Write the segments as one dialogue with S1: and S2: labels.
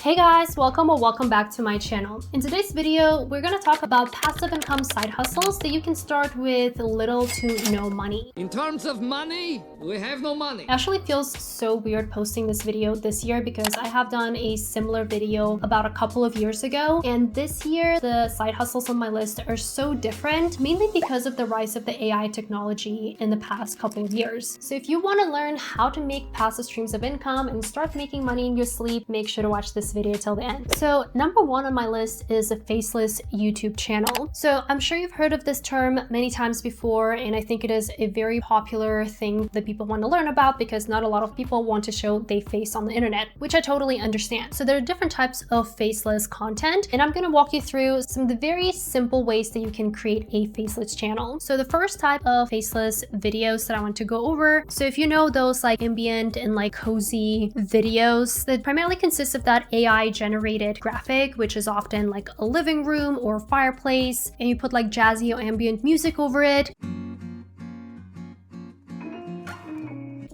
S1: Hey guys, welcome or welcome back to my channel. In today's video, we're going to talk about passive income side hustles that you can start with little to no money.
S2: In terms of money, we have no money.
S1: It actually feels so weird posting this video this year because I have done a similar video about a couple of years ago, and this year the side hustles on my list are so different, mainly because of the rise of the AI technology in the past couple of years. So if you want to learn how to make passive streams of income and start making money in your sleep, make sure to watch this video till the end. So number one on my list is a Faceless YouTube channel. So I'm sure you've heard of this term many times before, and I think it is a very popular thing that people want to learn about because not a lot of people want to show their face on the internet, which I totally understand. So there are different types of faceless content, and I'm going to walk you through some of the very simple ways that you can create a faceless channel. So the first type of faceless videos that I want to go over, so if you know those like ambient and like cozy videos that primarily consist of that AI generated graphic, which is often like a living room or fireplace, and you put like jazzy or ambient music over it.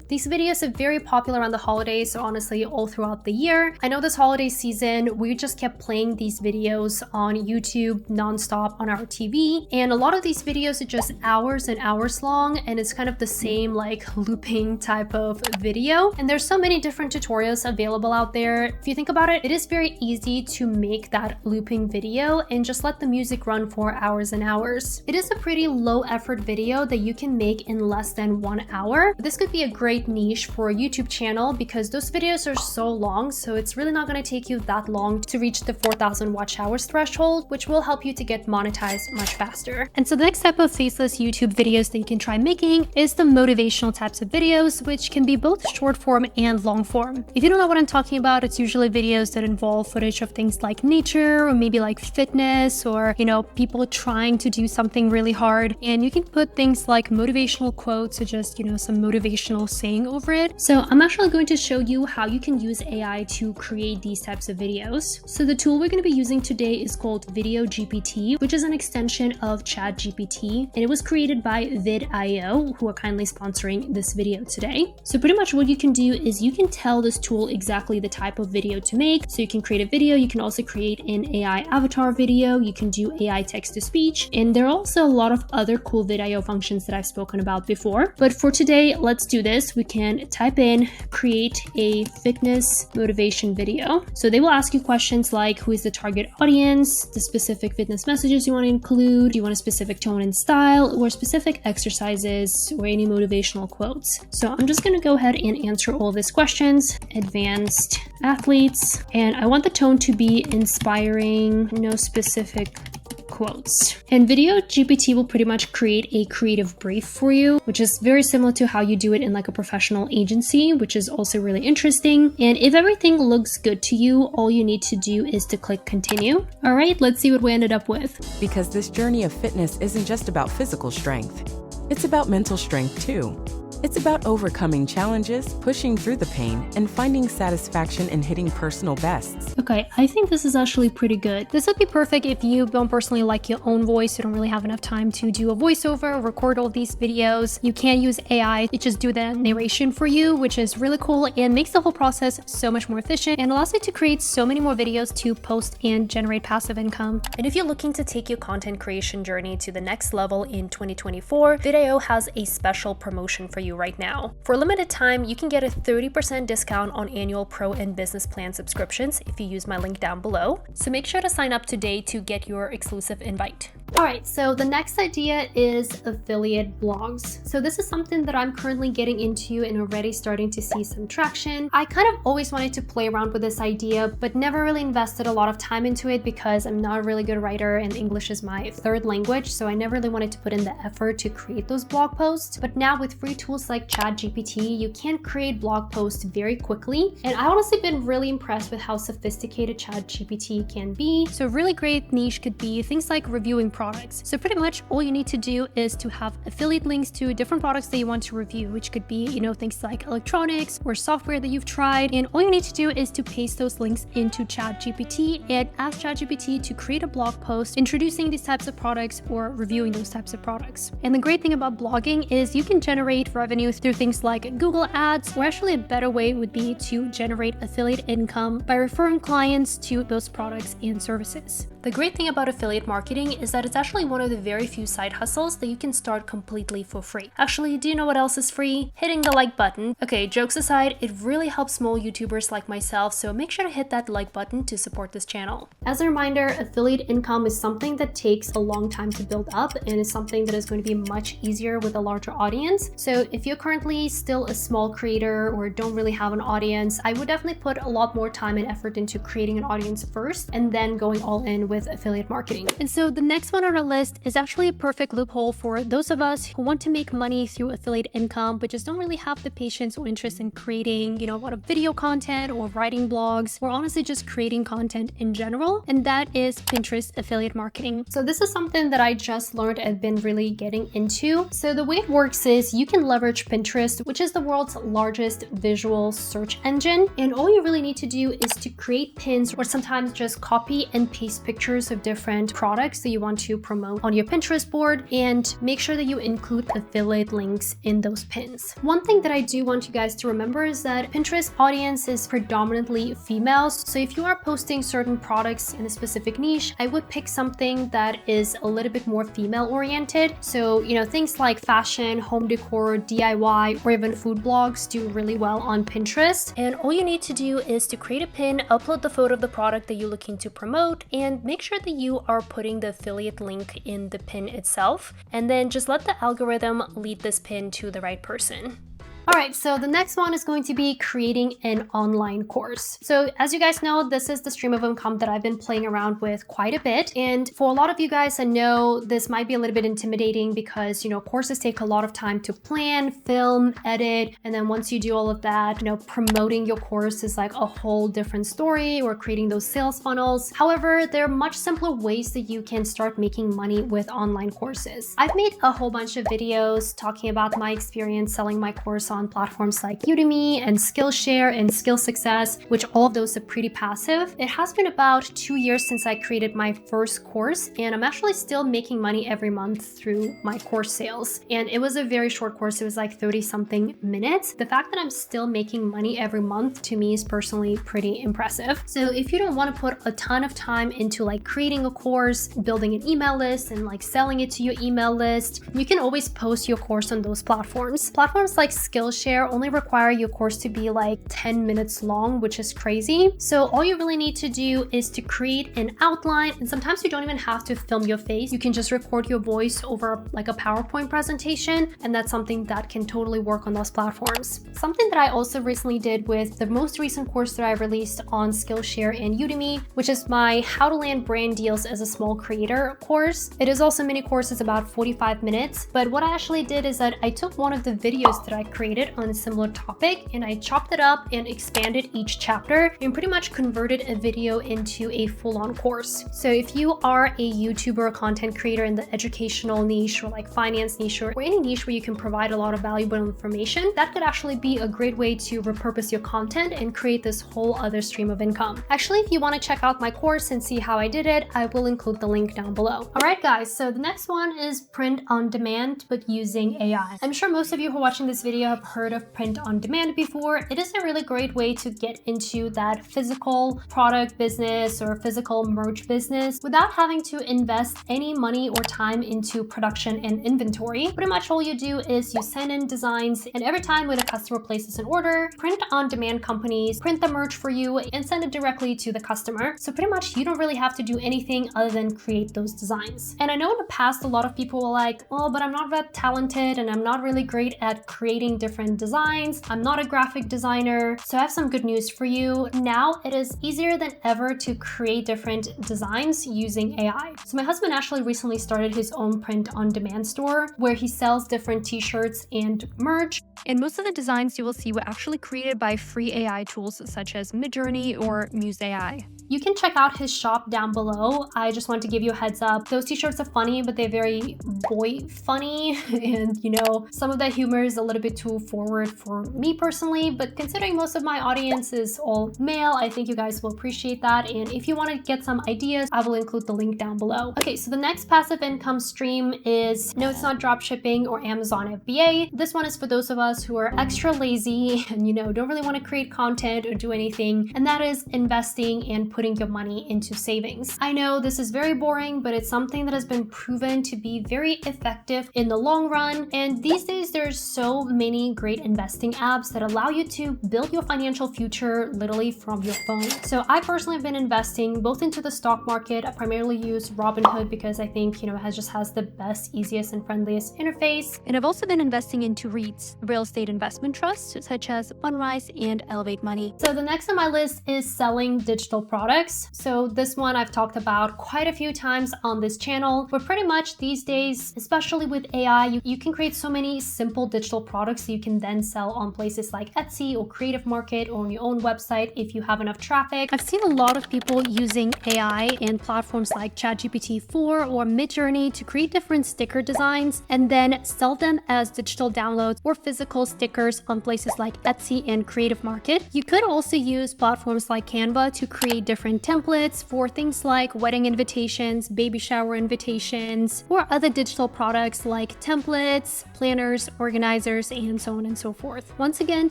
S1: These videos are very popular around the holidays, so honestly all throughout the year. I know this holiday season, we just kept playing these videos on YouTube nonstop on our TV, and a lot of these videos are just hours and hours long, and it's kind of the same like looping type of video. And there's so many different tutorials available out there. If you think about it, it is very easy to make that looping video and just let the music run for hours and hours. It is a pretty low effort video that you can make in less than 1 hour. This could be a great niche for a YouTube channel because those videos are so long, so it's really not going to take you that long to reach the 4,000 watch hours threshold, which will help you to get monetized much faster. And so the next type of faceless YouTube videos that you can try making is the motivational types of videos, which can be both short form and long form. If you don't know what I'm talking about, it's usually videos that involve footage of things like nature or maybe like fitness or, you know, people trying to do something really hard. And you can put things like motivational quotes or just, you know, some motivational saying over it. So I'm actually going to show you how you can use AI to create these types of videos. So the tool we're going to be using today is called Video GPT, which is an extension of Chat GPT, and it was created by vid.io, who are kindly sponsoring this video today. So pretty much what you can do is you can tell this tool exactly the type of video to make. So you can create a video, you can also create an AI avatar video, you can do AI text to speech, and there are also a lot of other cool vid.io functions that I've spoken about before. But for today, let's do this. We can type in create a fitness motivation video. So they will ask you questions like who is the target audience, the specific fitness messages you want to include, do you want a specific tone and style, or specific exercises, or any motivational quotes. So I'm just going to go ahead and answer all these questions. Advanced athletes, and I want the tone to be inspiring, no specific quotes. And Video GPT will pretty much create a creative brief for you, which is very similar to how you do it in like a professional agency, which is also really interesting. And if everything looks good to you, all you need to do is to click continue. All right, let's see what we ended up with.
S3: Because this journey of fitness isn't just about physical strength. It's about mental strength too. It's about overcoming challenges, pushing through the pain, and finding satisfaction in hitting personal bests.
S1: Okay, I think this is actually pretty good. This would be perfect if you don't personally like your own voice, you don't really have enough time to do a voiceover or record all these videos. You can't use AI to just do the narration for you, which is really cool and makes the whole process so much more efficient and allows you to create so many more videos to post and generate passive income. And if you're looking to take your content creation journey to the next level in 2024, vid.io has a special promotion for you right now. For a limited time, you can get a 30% discount on annual pro and business plan subscriptions if you use my link down below. So make sure to sign up today to get your exclusive invite. All right, so the next idea is affiliate blogs. So this is something that I'm currently getting into and already starting to see some traction. I kind of always wanted to play around with this idea, but never really invested a lot of time into it because I'm not a really good writer and English is my third language. So I never really wanted to put in the effort to create those blog posts. But now with free tools like Chat GPT, you can create blog posts very quickly. And I've honestly been really impressed with how sophisticated Chat GPT can be. So a really great niche could be things like reviewing products products. So pretty much all you need to do is to have affiliate links to different products that you want to review, which could be, things like electronics or software that you've tried. And all you need to do is to paste those links into ChatGPT and ask ChatGPT to create a blog post introducing these types of products or reviewing those types of products. And the great thing about blogging is you can generate revenue through things like Google Ads, or actually a better way would be to generate affiliate income by referring clients to those products and services. The great thing about affiliate marketing is that it's actually one of the very few side hustles that you can start completely for free. Actually, do you know what else is free? Hitting the like button. Okay, jokes aside, it really helps small YouTubers like myself, so make sure to hit that like button to support this channel. As a reminder, affiliate income is something that takes a long time to build up and is something that is going to be much easier with a larger audience. So if you're currently still a small creator or don't really have an audience, I would definitely put a lot more time and effort into creating an audience first and then going all in with affiliate marketing. And so the next one on our list is actually a perfect loophole for those of us who want to make money through affiliate income but just don't really have the patience or interest in creating, a lot of video content or writing blogs, or honestly just creating content in general, and that is Pinterest affiliate marketing. So this is something that I just learned and been really getting into. So the way it works is you can leverage Pinterest, which is the world's largest visual search engine, and all you really need to do is to create pins or sometimes just copy and paste pictures of different products that you want to promote on your Pinterest board, and make sure that you include affiliate links in those pins. One thing that I do want you guys to remember is that Pinterest audience is predominantly females, so if you are posting certain products in a specific niche, I would pick something that is a little bit more female oriented. So, things like fashion, home decor, DIY, or even food blogs do really well on Pinterest. And all you need to do is to create a pin, upload the photo of the product that you're looking to promote, and make sure that you are putting the affiliate link in the pin itself, and then just let the algorithm lead this pin to the right person. All right, so the next one is going to be creating an online course. So as you guys know, this is the stream of income that I've been playing around with quite a bit. And for a lot of you guys, I know this might be a little bit intimidating because, courses take a lot of time to plan, film, edit. And then once you do all of that, promoting your course is like a whole different story, or creating those sales funnels. However, there are much simpler ways that you can start making money with online courses. I've made a whole bunch of videos talking about my experience selling my course on platforms like Udemy and Skillshare and Skill Success, which all of those are pretty passive. It has been about 2 years since I created my first course, and I'm actually still making money every month through my course sales. And it was a very short course. It was like 30 something minutes. The fact that I'm still making money every month to me is personally pretty impressive. So if you don't want to put a ton of time into like creating a course, building an email list, and like selling it to your email list, you can always post your course on those platforms. Platforms like Skillshare only require your course to be like 10 minutes long, which is crazy. So all you really need to do is to create an outline, and sometimes you don't even have to film your face. You can just record your voice over like a PowerPoint presentation, and that's something that can totally work on those platforms. Something that I also recently did with the most recent course that I released on Skillshare and Udemy, which is my How to Land Brand Deals as a Small Creator course. It is also a mini course. It's about 45 minutes. But what I actually did is that I took one of the videos that I created on a similar topic, and I chopped it up and expanded each chapter and pretty much converted a video into a full-on course. So if you are a YouTuber, content creator in the educational niche or like finance niche, or any niche where you can provide a lot of valuable information, that could actually be a great way to repurpose your content and create this whole other stream of income. Actually, if you want to check out my course and see how I did it, I will include the link down below. All right, guys, so the next one is print on demand, but using AI. I'm sure most of you who are watching this video have heard of print on demand before. It is a really great way to get into that physical product business or physical merch business without having to invest any money or time into production and inventory. Pretty much all you do is you send in designs, and every time when a customer places an order, print on demand companies print the merch for you and send it directly to the customer. So pretty much you don't really have to do anything other than create those designs. And I know in the past a lot of people were like, well, but I'm not that talented and I'm not really great at creating different designs. I'm not a graphic designer. So I have some good news for you. Now it is easier than ever to create different designs using AI. So my husband actually recently started his own print on demand store where he sells different t-shirts and merch. And most of the designs you will see were actually created by free AI tools such as Midjourney or Muse AI. you can check out his shop down below. I just want to give you a heads up. Those t-shirts are funny, but they're very boy funny. And you know, some of that humor is a little bit too forward for me personally, but considering most of my audience is all male, I think you guys will appreciate that. And if you want to get some ideas, I will include the link down below. Okay, so the next passive income stream is, no, it's not drop shipping or Amazon FBA. This one is for those of us who are extra lazy and, you know, don't really want to create content or do anything, and that is investing and putting your money into savings. I know this is very boring, but it's something that has been proven to be very effective in the long run. And these days, there's so many great investing apps that allow you to build your financial future literally from your phone. So I personally have been investing both into the stock market. I primarily use Robinhood because I think, you know, it just has the best, easiest, and friendliest interface.
S4: And I've also been investing into REITs, real estate investment trusts, such as Sunrise and Elevate Money.
S1: So the next on my list is selling digital products. So this one I've talked about quite a few times on this channel, but pretty much these days, especially with AI, you can create so many simple digital products that you can then sell on places like Etsy or Creative Market or on your own website if you have enough traffic.
S4: I've seen a lot of people using AI and platforms like ChatGPT-4 or Midjourney to create different sticker designs and then sell them as digital downloads or physical stickers on places like Etsy and Creative Market. You could also use platforms like Canva to create different templates for things like wedding invitations, baby shower invitations, or other digital products like templates, planners, organizers, and so on and so forth. Once again,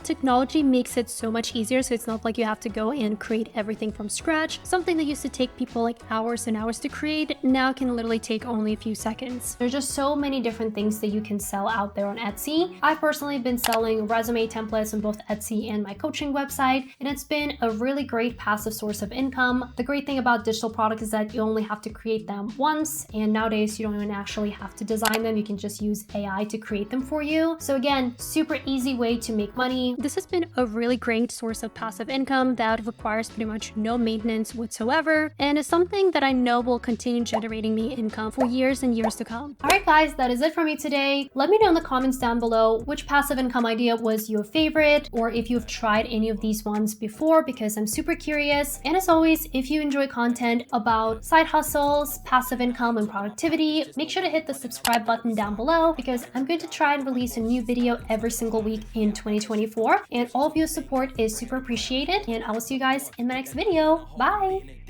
S4: technology makes it so much easier, so it's not like you have to go and create everything from scratch. Something that used to take people like hours and hours to create now can literally take only a few seconds.
S1: There's just so many different things that you can sell out there on Etsy. I've personally been selling resume templates on both Etsy and my coaching website, and it's been a really great passive source of income. The great thing about digital products is that you only have to create them once, and nowadays you don't even actually have to design them. You can just use AI to create them for you. So again, super easy way to make money.
S4: This has been a really great source of passive income that requires pretty much no maintenance whatsoever, and is something that I know will continue generating me income for years and years to come.
S1: All right, guys, that is it for me today. Let me know in the comments down below which passive income idea was your favorite, or if you've tried any of these ones before, because I'm super curious. And as always, if you enjoy content about side hustles, passive income, and productivity, make sure to hit the subscribe button down below, because I'm going to try and release a new video every single week in 2024. And all of your support is super appreciated, and I will see you guys in the next video. Bye!